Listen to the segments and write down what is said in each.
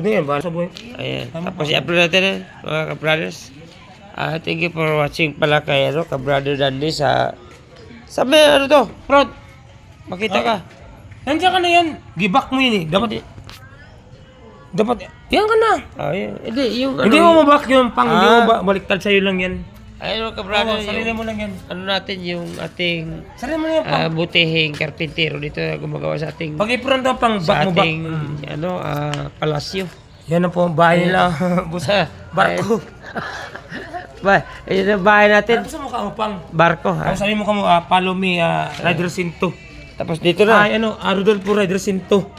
Yan, para sa buhay. Ayan. Tapos i-upload natin mga ka-brothers. Thank you for watching pala kay ka-brother Dandy sa may ano to, Prod. Makita ka. Nandiyan ka na yan. Gibak mo yun eh. Dapat, yan ka na. Ayan. Hindi, yung Hindi mo mabak yung pang, hindi mo baliktad sa'yo lang yan. Ayun ka-brother. Sarili mo lang yan. Ano natin yung ating Sarili mo lang yan pang. butihing karpintero dito na gumagawa sa ating Pag-ipron daw pang sa bak mo bak. ating palasyo. Yan na po ang bahay nila. Busa. Barko. Ba, ayun ang bahay natin. Ano sa mukha mo pang? Barko ha. Sabi mo ka mo, follow me, Rider Sinto. Tapos dito na. Ay, Rodolfo Rider Sinto.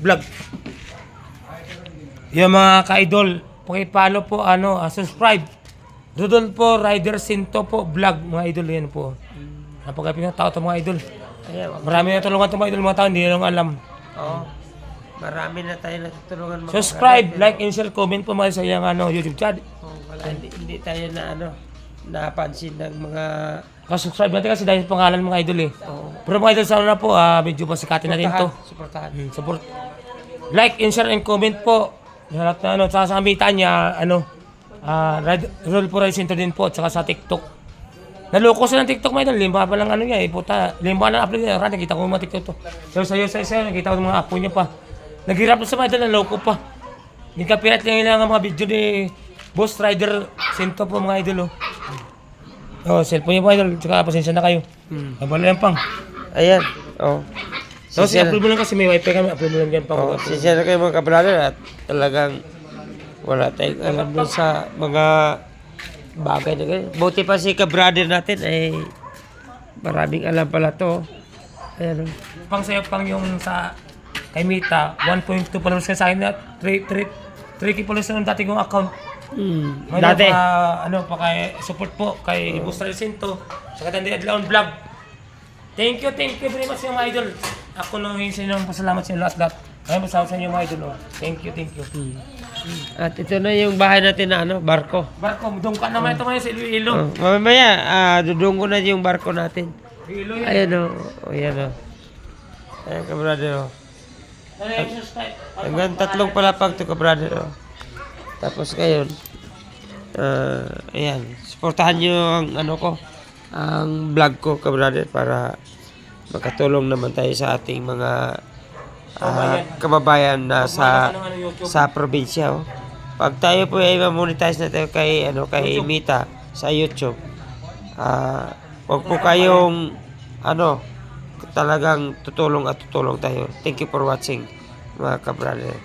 Vlog. Yung mga ka-idol, pakipollow po, subscribe. Rodolfo Rider Sinto po, vlog, mga idol, yan po. Napagapin ng tao ito, mga idol. Ayan. Marami na tulungan ito, mga idol, mga tao, hindi nang alam. Oo. Marami na tayo natutulungan mga Subscribe, like, and share, comment po mga sa iyong YouTube channel. wala, hindi tayo na napansin ng mga Subscribe natin kasi dahil pangalan mga idol eh. Pero mga idol, sana na po, medyo pasikatin natin ito. suportahan. Support. Like and share and comment po. Lahat na sa samitan niya, Rodolfo Rider Sinto din po, tsaka sa TikTok. Naloko sila ng TikTok mga idol, limba pa lang niya eh, puta. Limba na upload niya, nakita ko yung mga TikTok to. Pero sa'yo, nakita ko yung mga apo niya pa. Naghirap na sa mga idol, naloko pa. Hindi ka pirat lang ang mga video ni Boss Rider Sinto po mga idol. Cellphone niya po idol, tsaka pasensya na kayo. Abala yan pang. Ayan. Oh. I-upload mo lang kasi may wifi kami, upload mo lang yan pang. Sincere kayo mga ka-brother at talagang wala tayong alam dun sa mga bagay na ganyan. Buti pa si ka-brother natin ay maraming alam pala to. Ayan. Pang sa'yo pang yung sa kay Mita, 1.2 followers ka sa akin na 3K followers na ng dati kong account. Dati. Pa kay support po kay Boss Rider Sinto sa Katandi Adlaon Vlog. Thank you very much mga idol. Ako nang hingi sa inyo ng pasalamat sa inyo lahat. Ay, masama sa inyo mga idol. Thank you. At ito na yung bahay natin na barko. Barko, doon ka naman ito ngayon sa Iloilo. Mamaya, dudungo na yung barko natin. Iloilo. Ayan o. Ayan o. Ayan ka-brother o. Hanggang 3 palapag to ka-brother o. Tapos ngayon, ayan, supportahan nyo ang ang vlog ko ka-brother para makatulong naman tayo sa ating mga kababayan na sa probinsya. Oh. Pag tayo po ay ma-monetize na tayo kay Mita sa YouTube, wag po kayong talagang tutulong tayo. Thank you for watching mga ka-brother.